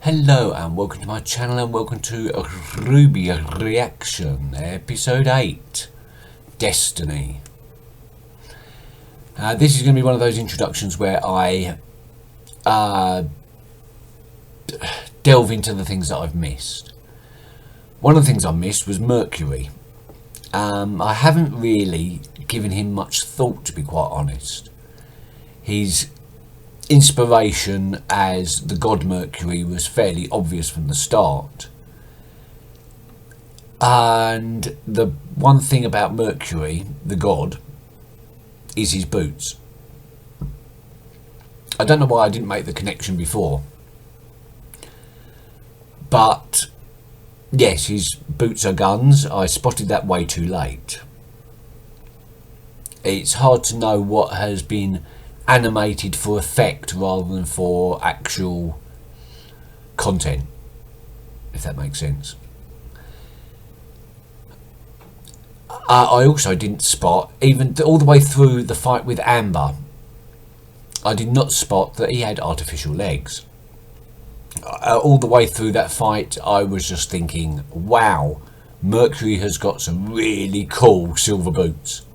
Hello and welcome to my channel and welcome to RWBY Reaction, episode 8, Destiny. This is going to be one of those introductions where I delve into the things that I've missed. One of the things I missed was Mercury. I haven't really given him much thought, to be quite honest. His inspiration as the god Mercury was fairly obvious from the start, and the one thing about Mercury, the god, is his boots. I don't know why I didn't make the connection before, but yes, his boots are guns. I spotted that way too late. It's hard to know what has been animated for effect rather than for actual content, if that makes sense. I also didn't spot, even all the way through the fight with Amber, I did not spot that he had artificial legs. All the way through that fight I was just thinking, wow, Mercury has got some really cool silver boots.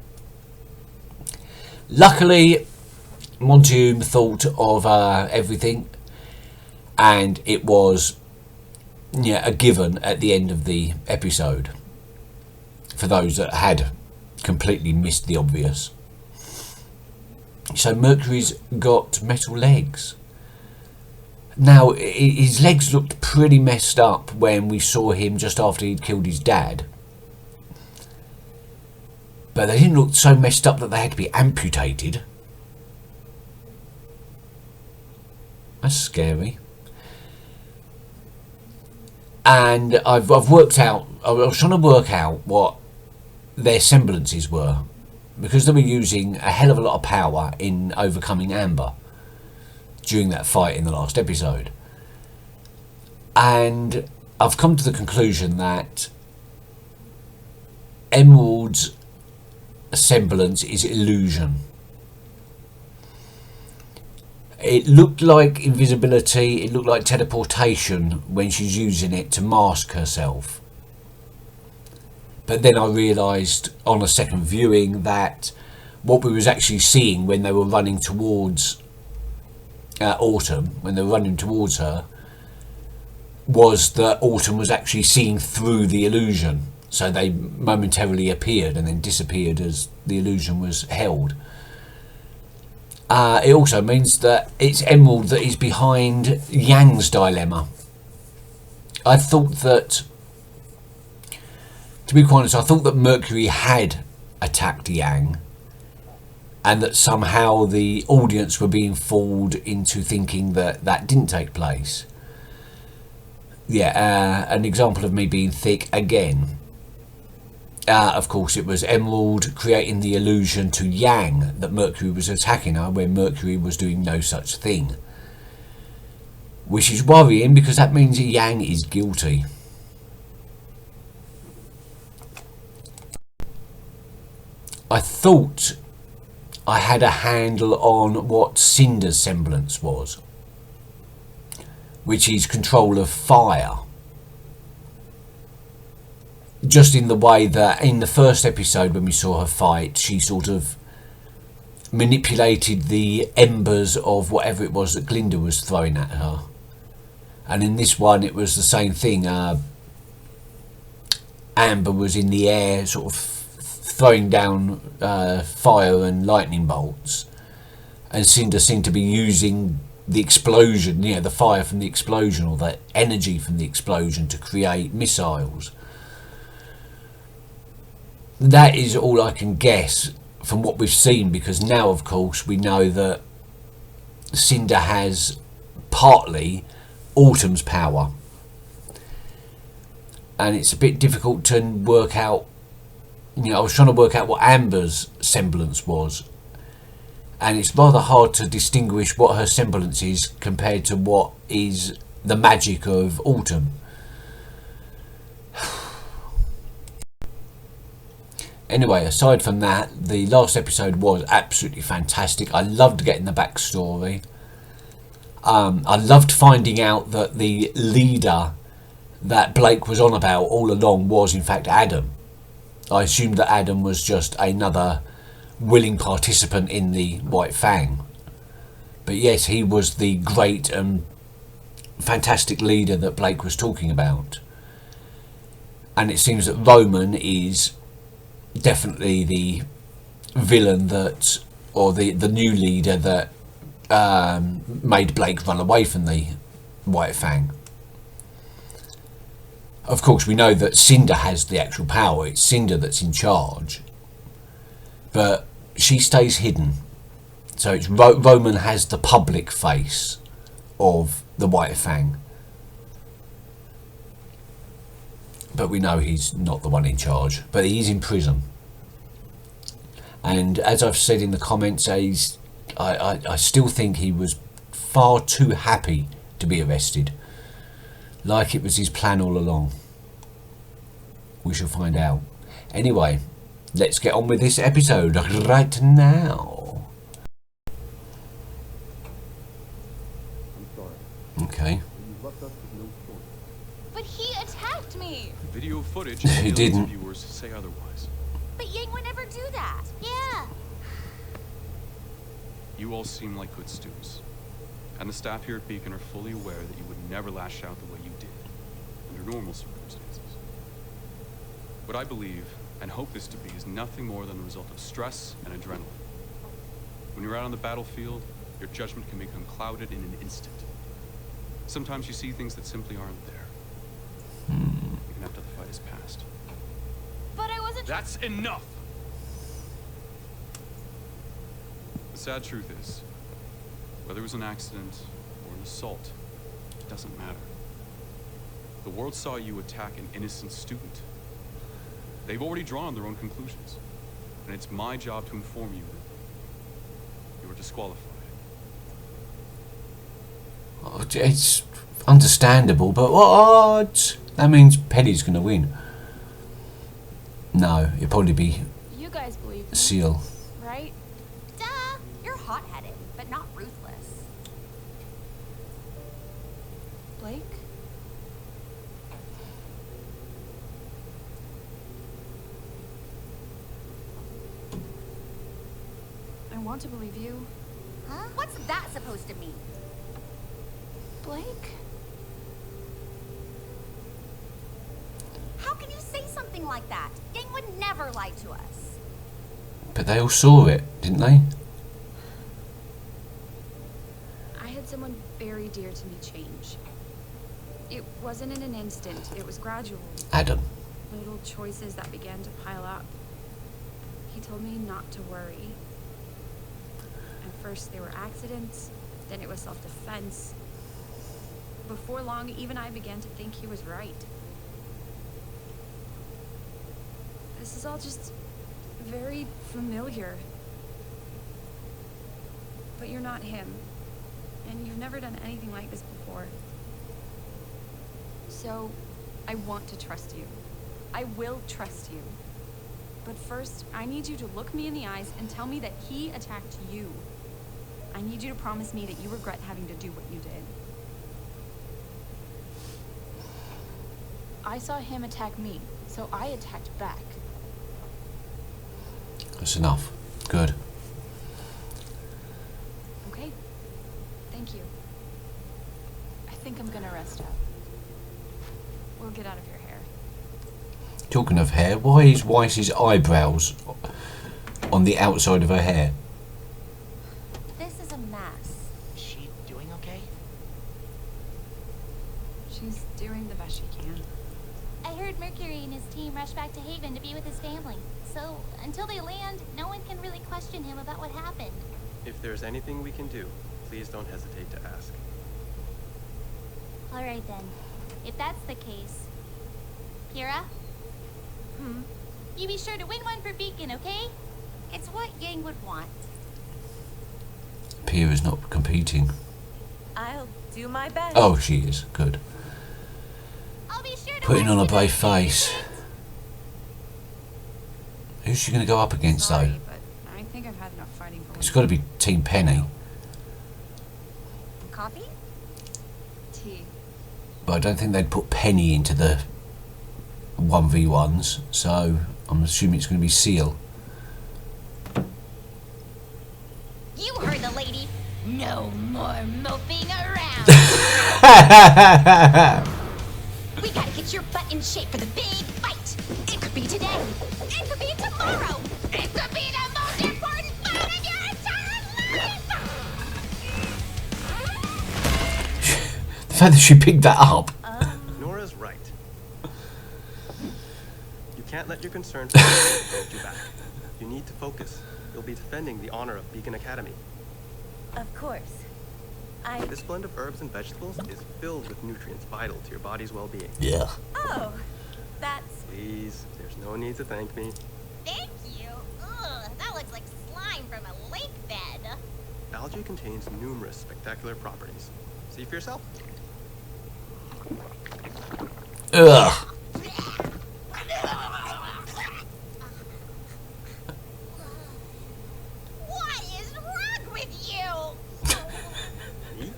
Luckily Monty thought of everything, and it was a given at the end of the episode for those that had completely missed the obvious. So Mercury's got metal legs. Now his legs looked pretty messed up when we saw him just after he'd killed his dad, but they didn't look so messed up that they had to be amputated. That's scary. And I've worked out, I was trying to work out what their semblances were, because they were using a hell of a lot of power in overcoming Amber during that fight in the last episode. And I've come to the conclusion that Emerald's semblance is illusion. It looked like invisibility, it looked like teleportation when she's using it to mask herself. But then I realised on a second viewing that what we was actually seeing when they were running towards Autumn, when they were running towards her, was that Autumn was actually seeing through the illusion. So they momentarily appeared and then disappeared as the illusion was held. It also means that it's Emerald that is behind Yang's dilemma. I thought that, to be quite honest, I thought that Mercury had attacked Yang, and that somehow the audience were being fooled into thinking that that didn't take place. An example of me being thick again. Of course, it was Emerald creating the illusion to Yang that Mercury was attacking her when Mercury was doing no such thing. Which is worrying, because that means Yang is guilty. I thought I had a handle on what Cinder's semblance was, which is control of fire. Just in the way that in the first episode when we saw her fight, she sort of manipulated the embers of whatever it was that Glinda was throwing at her. And in this one it was the same thing. Amber was in the air sort of throwing down fire and lightning bolts, and Cinder seemed to be using the explosion, the fire from the explosion or the energy from the explosion to create missiles. That is all I can guess from what we've seen, because now of course we know that Cinder has partly Autumn's power, and it's a bit difficult to work out. I was trying to work out what Amber's semblance was, and it's rather hard to distinguish what her semblance is compared to what is the magic of Autumn. Anyway, aside from that, the last episode was absolutely fantastic. I loved getting the backstory. I loved finding out that the leader that Blake was on about all along was in fact Adam. I assumed that Adam was just another willing participant in the White Fang. But yes, he was the great and fantastic leader that Blake was talking about. And it seems that Roman is definitely the villain that, or the new leader that made Blake run away from the White Fang. Of course, we know that Cinder has the actual power. It's Cinder that's in charge. But she stays hidden. So it's Roman has the public face of the White Fang. But we know he's not the one in charge. But he's in prison. And as I've said in the comments, I still think he was far too happy to be arrested. Like it was his plan all along. We shall find out. Anyway, let's get on with this episode right now. I'm sorry. Okay. You left us with no choice. But he attacked me! Video footage He and didn't. millions of viewers say otherwise. But Yang would never do that. Yeah. You all seem like good students. And the staff here at Beacon are fully aware that you would never lash out the way you did, under normal circumstances. What I believe, and hope this to be, is nothing more than the result of stress and adrenaline. When you're out on the battlefield, your judgment can become clouded in an instant. Sometimes you see things that simply aren't there, even after the fight is past. But I wasn't. That's enough! The sad truth is, whether it was an accident or an assault, it doesn't matter. The world saw you attack an innocent student. They've already drawn their own conclusions, and it's my job to inform you that you are disqualified. Oh, it's understandable, but what? That means Penny's going to win. No, it'll probably be You guys believe me, Seal. right? Duh! You're hot-headed, but not ruthless. Blake? I want to believe you. Huh? What's that supposed to mean? Blake? How can you say something like that? Yang would never lie to us. But they all saw it, didn't they? I had someone very dear to me change. It wasn't in an instant, it was gradual. Adam. Little choices that began to pile up. He told me not to worry. At first they were accidents, then it was self-defense. Before long, even I began to think he was right. This is all just very familiar. But you're not him. And you've never done anything like this before. So, I want to trust you. I will trust you. But first, I need you to look me in the eyes and tell me that he attacked you. I need you to promise me that you regret having to do what you did. I saw him attack me, so I attacked back. That's enough. Good. Okay? Thank you. I think I'm gonna rest up. We'll get out of your hair. Talking of hair, why is Weiss's eyebrows on the outside of her hair? This is a mess. Is she doing okay? She's doing the best she can. I heard Mercury and his team rush back to Haven to be with his family. So, until they land, no one can really question him about what happened. If there's anything we can do, please don't hesitate to ask. Alright then. If that's the case... Pyrrha? You be sure to win one for Beacon, okay? It's what Yang would want. Pyrrha's not competing. I'll do my best. Oh, she is. Good. I'll be sure to Putting on a rescue brave them. face. Who's she going to go up against, Sorry, though? but I think I've had enough fighting for It's one. got to be Team Penny. Coffee? T. But I don't think they'd put Penny into the 1v1s, so I'm assuming it's going to be Seal. You heard the lady. No more moping around. We gotta get your butt in shape for the big fight. It could be today. It could be tomorrow. It could be the most important fight of your entire life. The fact that she picked that up. Nora's right. You can't let your concerns hold you back. You need to focus. You'll be defending the honor of Beacon Academy. Of course. This blend of herbs and vegetables is filled with nutrients vital to your body's well-being. Yeah. Oh, that's... Please, there's no need to thank me. Thank you. Ugh, that looks like slime from a lake bed. Algae contains numerous spectacular properties. See for yourself. Ugh. What is wrong with you? Me?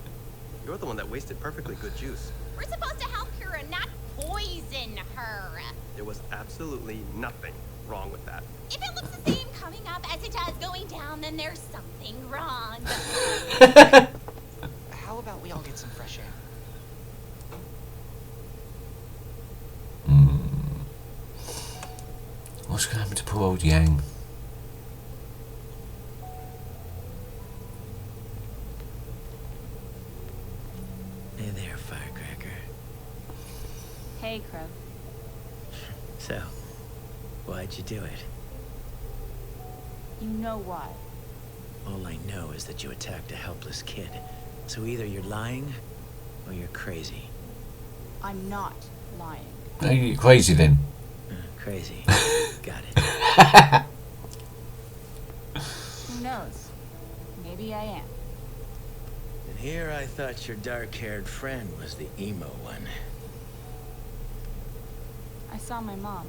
You're the one that wasted perfectly good juice. We're supposed to help her and not poison her. There was absolutely nothing wrong with that. If it looks the same coming up as it does going down, then there's something wrong. How about we all get some fresh air? What's going to happen to poor old Yang? Hey there, Firecracker. Hey, Qrow. So, why'd you do it? You know why. All I know is that you attacked a helpless kid. So either you're lying, or you're crazy. I'm not lying. No, you're crazy then. Crazy. Got it. Who knows? Maybe I am. And here I thought your dark-haired friend was the emo one. I saw my mom.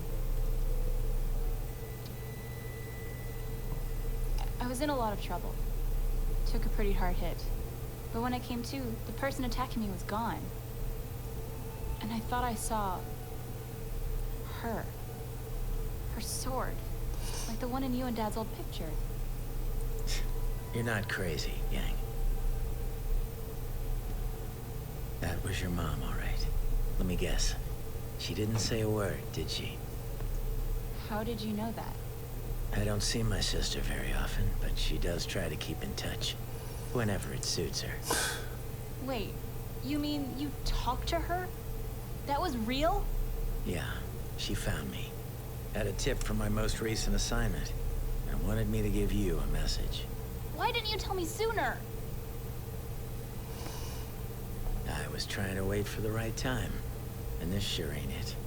I was in a lot of trouble. Took a pretty hard hit. But when I came to, the person attacking me was gone. And I thought I saw... her. Her sword. Like the one in you and Dad's old picture. You're not crazy, Yang. That was your mom, all right. Let me guess. She didn't say a word, did she? How did you know that? I don't see my sister very often, but she does try to keep in touch. Whenever it suits her. Wait, you mean you talked to her? That was real? Yeah, she found me. Had a tip from my most recent assignment, and wanted me to give you a message. Why didn't you tell me sooner? I was trying to wait for the right time, and this sure ain't it.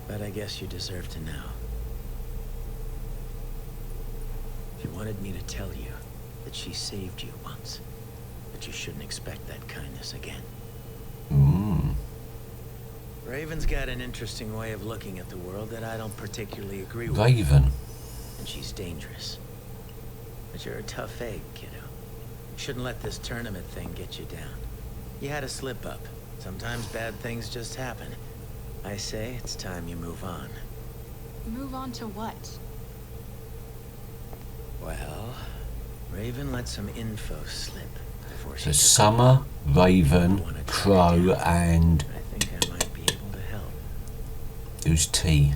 But I guess you deserve to know. She wanted me to tell you that she saved you once, but you shouldn't expect that kindness again. Raven's got an interesting way of looking at the world that I don't particularly agree with. Raven. And she's dangerous. But you're a tough egg, kiddo. Shouldn't let this tournament thing get you down. You had a slip up. Sometimes bad things just happen. I say it's time you move on. Move on to what? Well, Raven let some info slip before So she Summer, Raven, Qrow, and I think I might be able to help. who's T?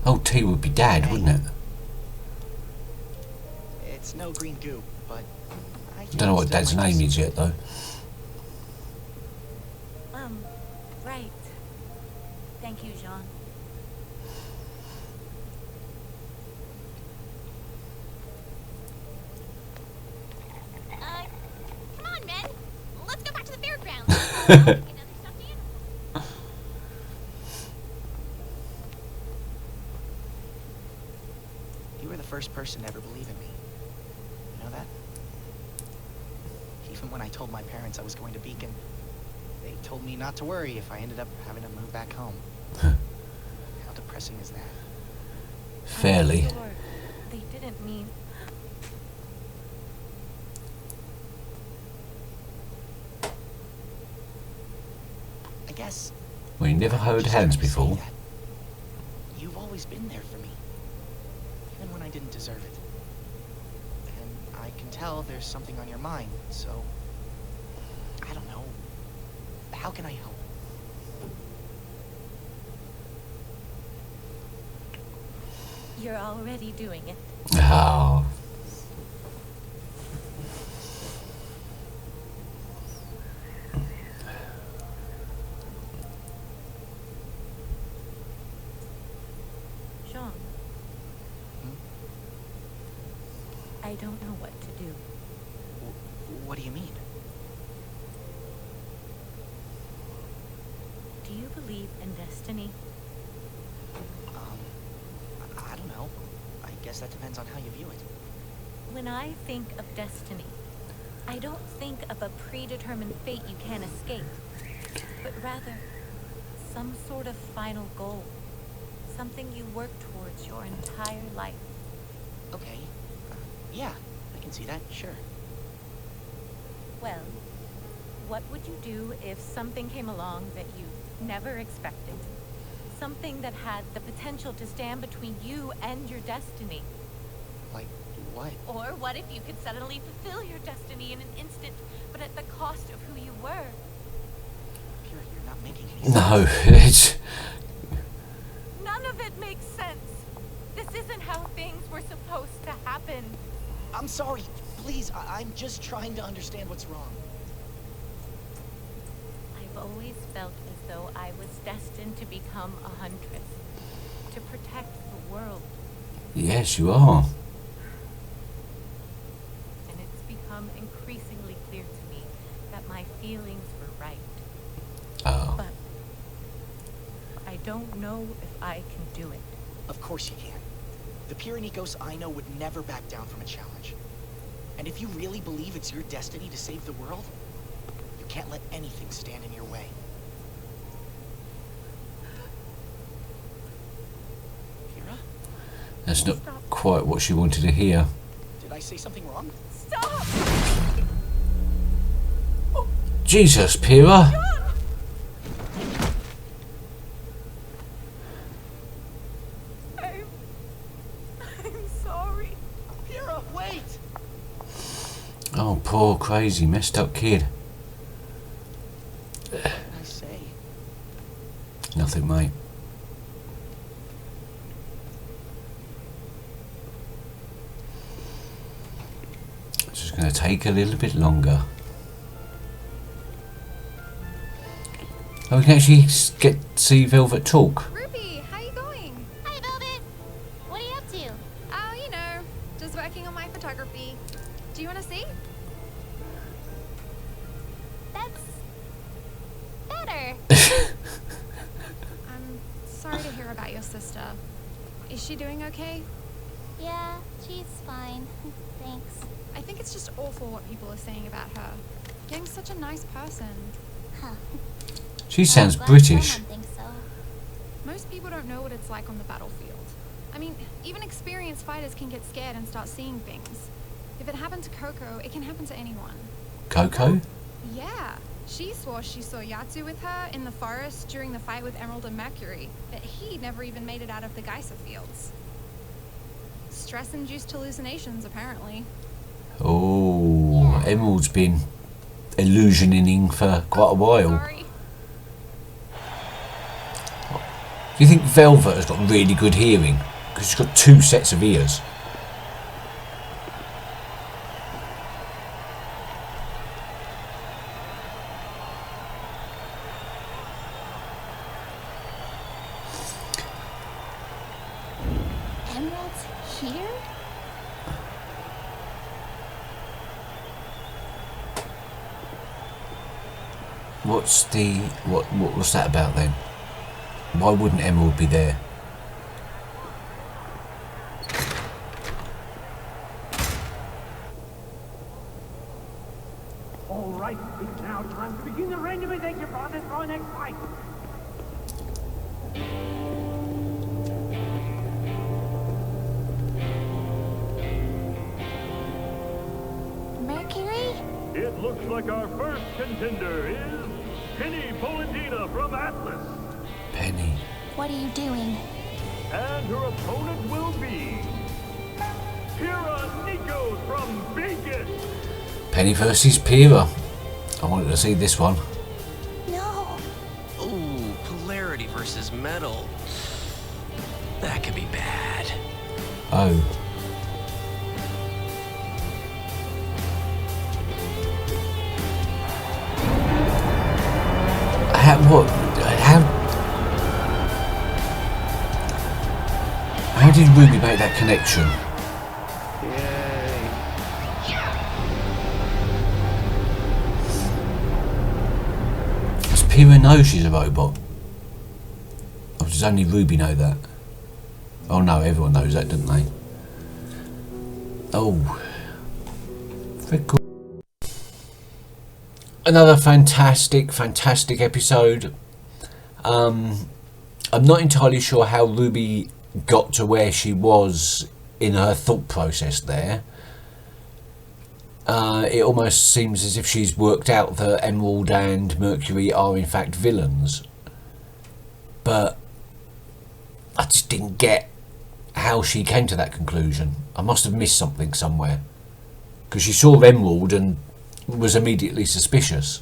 Oh, T would be Dad, wouldn't it? It's no green goo, but I Don't know what Dad's name is yet, though. Right. Thank you, Jaune. Come on, Ren. Let's go back to the fairgrounds. Another stuffed animal. You were the first person to ever believe in me. You know that? He Even when I told my parents I was going to Beacon, they told me not to worry if I ended up having to move back home. How depressing is that? Fairly. I'm sure they didn't mean... I guess... We never held just hands trying to say before. that you've always been there for me, even when I didn't deserve it. And I can tell there's something on your mind, so... I don't know. How can I help? You're already doing it. Oh. Jaune. I don't know what to do. What do you mean? Do you believe in destiny? I don't know. I guess that depends on how you view it. When I think of destiny, I don't think of a predetermined fate you can't escape, but rather some sort of final goal, something you work towards your entire life. Okay. Yeah, I can see that, sure. Well, what would you do if something came along that you never expected? Something that had the potential to stand between you and your destiny. Like, what? Or what if you could suddenly fulfill your destiny in an instant, but at the cost of who you were? Pyrrha, you're not making any sense. No, it's... None of it makes sense. This isn't how things were supposed to happen. I'm sorry. Please, I'm just trying to understand what's wrong. I've always felt as though I was destined to become a huntress, to protect the world. Yes, you are. And it's become increasingly clear to me that my feelings were right. Oh. But I don't know if I can do it. Of course you can. The Pyrenicos I know would never back down from a challenge. And if you really believe it's your destiny to save the world, you can't let anything stand in your way. Pyrrha? That's not quite what she wanted to hear. Did I say something wrong? Stop! Jesus, Pyrrha. I'm sorry. Pyrrha, wait! Oh, poor, crazy, messed up kid. What did I say? Nothing, mate. It's just going to take a little bit longer. Oh, we can actually get to see Velvet talk. RWBY, how you going? Hi, Velvet. What are you up to? Oh, you know, just working on my photography. Do you want to see? That's better. I'm sorry to hear about your sister. Is she doing okay? Yeah, she's fine. Thanks. I think it's just awful what people are saying about her. Yang's such a nice person. Huh. She sounds Glad British. someone thinks so. Most people don't know what it's like on the battlefield. I mean, even experienced fighters can get scared and start seeing things. If it happened to Coco, it can happen to anyone. Coco? Yeah. She swore she saw Yatsu with her in the forest during the fight with Emerald and Mercury, but he never even made it out of the Geisa fields. Stress-induced hallucinations, apparently. Oh, Emerald's been illusioning for quite a while. Sorry. Do you think Velvet has got really good hearing? Because she's got 2 sets of ears. Emerald's here? What's that about then? Why wouldn't Emerald be there? All right, it's now time to begin the randomization process for our next fight. Mercury? It looks like our first contender is Penny Polandina from Atlas. Penny. What are you doing? And her opponent will be Pyrrha Nikos from Beacon. Penny versus Pyrrha. I wanted to see this one. No. Ooh, polarity versus metal. That could be bad. Oh. How did RWBY make that connection? Does Pyrrha know she's a robot? Or does only RWBY know that? Oh no, everyone knows that, doesn't they? Oh. Very cool. Another fantastic episode. I'm not entirely sure how RWBY got to where she was in her thought process there. It almost seems as if she's worked out that Emerald and Mercury are in fact villains. But I just didn't get how she came to that conclusion. I must have missed something somewhere. Because she saw Emerald and was immediately suspicious.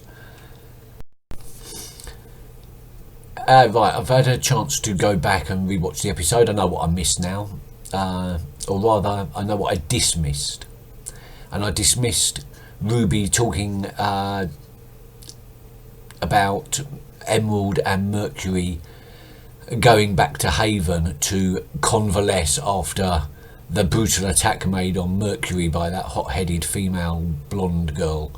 Right, I've had a chance to go back and rewatch the episode. I know what I missed now. Or rather, I know what I dismissed. And I dismissed RWBY talking about Emerald and Mercury going back to Haven to convalesce after the brutal attack made on Mercury by that hot-headed female blonde girl.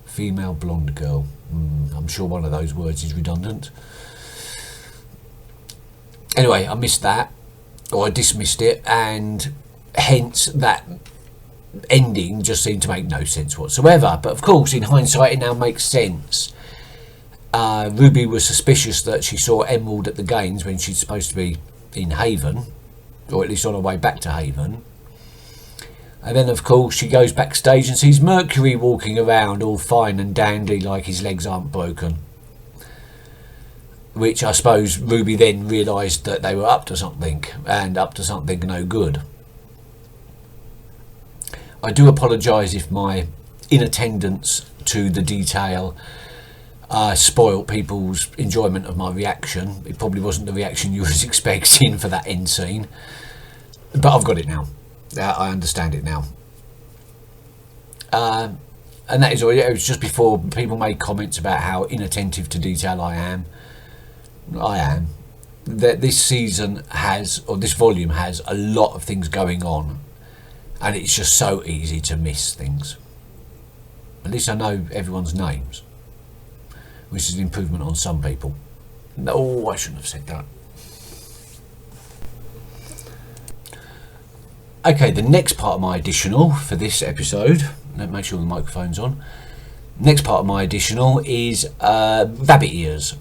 Female blonde girl. I'm sure one of those words is redundant. Anyway, I missed that, or I dismissed it, and hence that ending just seemed to make no sense whatsoever. But of course, in hindsight, it now makes sense. RWBY was suspicious that she saw Emerald at the games when she's supposed to be in Haven, or at least on her way back to Haven. And then, of course, she goes backstage and sees Mercury walking around all fine and dandy like his legs aren't broken. Which I suppose RWBY then realised that they were up to something, and up to something no good. I do apologise if my inattendance to the detail spoilt people's enjoyment of my reaction. It probably wasn't the reaction you was expecting for that end scene. But I've got it now. I understand it now. And that is all. It was just before people made comments about how inattentive to detail I am. That this season has, or this volume has, a lot of things going on, and it's just so easy to miss things. At least I know everyone's names, which is an improvement on some people. No, I shouldn't have said that. Okay, the next part of my additional for this episode, let me make sure the microphone's on. Next part of my additional is rabbit ears.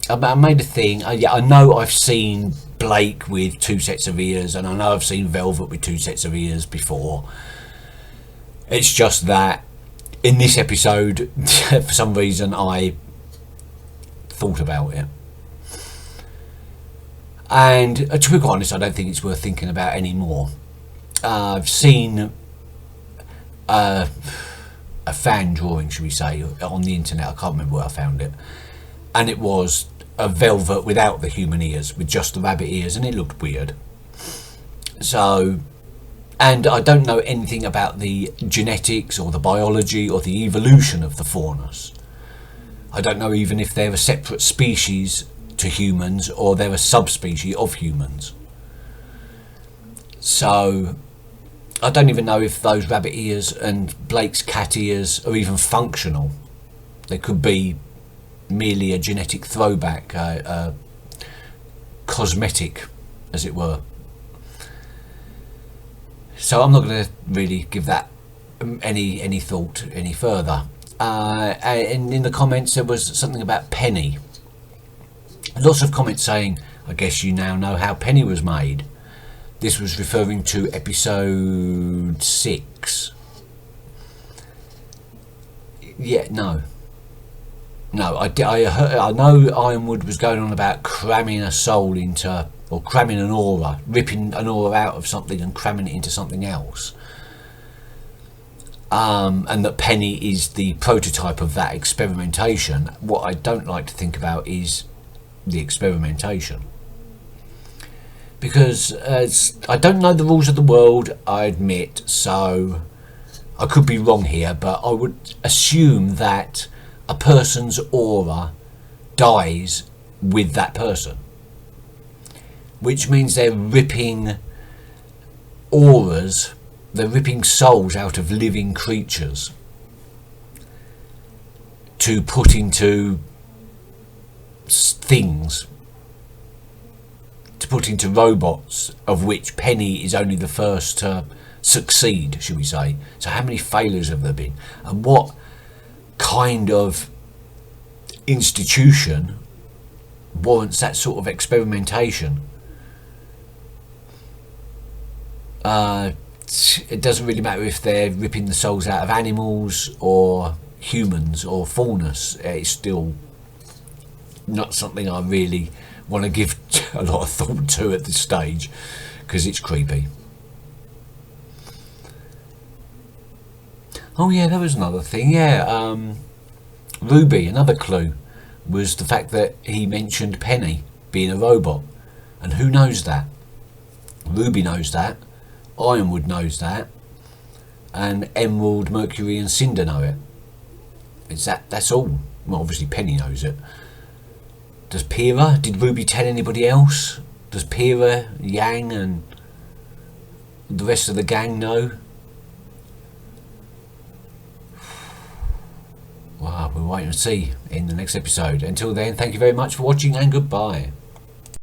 I made a thing. Yeah, I know I've seen Blake with 2 sets of ears, and I know I've seen Velvet with 2 sets of ears before. It's just that in this episode, for some reason, I thought about it. And to be quite honest, I don't think it's worth thinking about anymore. I've seen a fan drawing, should we say, on the internet. I can't remember where I found it. And it was a Velvet without the human ears, with just the rabbit ears, and it looked weird. So, and I don't know anything about the genetics or the biology or the evolution of the faunus. I don't know even if they're a separate species to humans or they're a subspecies of humans. So I don't even know if those rabbit ears and Blake's cat ears are even functional. They could be merely a genetic throwback, cosmetic, as it were. So I'm not going to really give that any thought any further. And in the comments there was something about Penny. Lots of comments saying, I guess you now know how Penny was made. This was referring to episode 6. Yeah, no, I know Ironwood was going on about cramming a soul into, or cramming an aura, ripping an aura out of something and cramming it into something else. And that Penny is the prototype of that experimentation. What I don't like to think about is the experimentation, because I don't know the rules of the world, I admit, so I could be wrong here, but I would assume that a person's aura dies with that person, which means they're ripping auras, they're ripping souls out of living creatures to put into things, to put into robots, of which Penny is only the first to succeed, should we say. So how many failures have there been, and what kind of institution warrants that sort of experimentation? It doesn't really matter if they're ripping the souls out of animals or humans or faunus. It's still not something I really want to give a lot of thought to at this stage, because it's creepy. Oh yeah, there was another thing. Yeah, RWBY, another clue was the fact that he mentioned Penny being a robot, and who knows that? RWBY knows that, Ironwood knows that, and Emerald, Mercury and Cinder know it. That's all. Well, obviously Penny knows it. Does Pyrrha? Did RWBY tell anybody else? Does Pyrrha, Yang and the rest of the gang know? Well, we'll wait and see in the next episode. Until then, thank you very much for watching and goodbye.